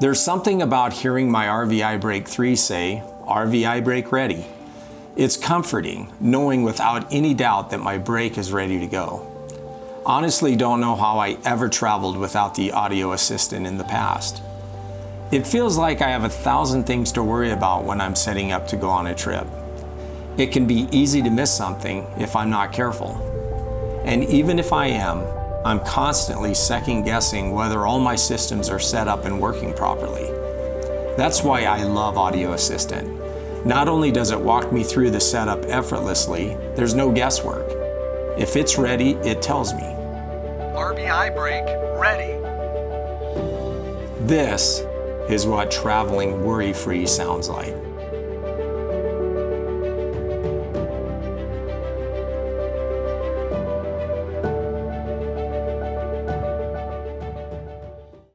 There's something about hearing my RVibrake 3 say, RVibrake ready. It's comforting, knowing without any doubt that my brake is ready to go. Honestly, don't know how I ever traveled without the audio assistant in the past. It feels like I have 1,000 things to worry about when I'm setting up to go on a trip. It can be easy to miss something if I'm not careful. And even if I am, I'm constantly second guessing whether all my systems are set up and working properly. That's why I love Audio Assistant. Not only does it walk me through the setup effortlessly, there's no guesswork. If it's ready, it tells me. RVibrake ready. This is what traveling worry-free sounds like.